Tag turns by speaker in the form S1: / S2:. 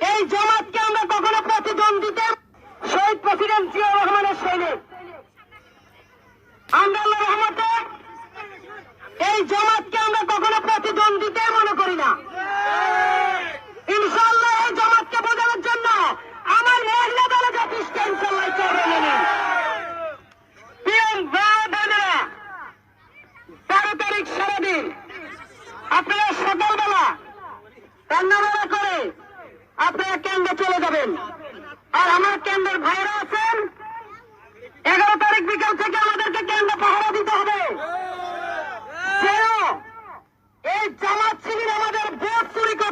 S1: এই জামাতকে আমরা কখনো প্রতিদ্বন্দ্বিতা শহীদ প্রেসিডেন্ট জিয়াউর রহমানের সৈনিক। আমরা আল্লাহর রহমতে এই জামাতকে আমরা কখনো প্রতিদ্বন্দ্বিতা মনে করি না। ইনশাআল্লাহ এই জামাতকে বোঝানোর জন্য আমার মহিলা দলে যথেষ্ট। ইনশাআল্লাহ চলবে মেনে 13 তারিখ সারাদিন আপনারা সকালবেলা রান্নাবাড়া করে আপনারা কেন্দ্রে চলে যাবেন। আর আমার কেন্দ্রের ভাইরা আছেন, 11 তারিখ বিকাল থেকে আমাদেরকে কেন্দ্র পাহারা দিতে হবে। এই জামাত শিবির আমাদের ভোট চুরি করে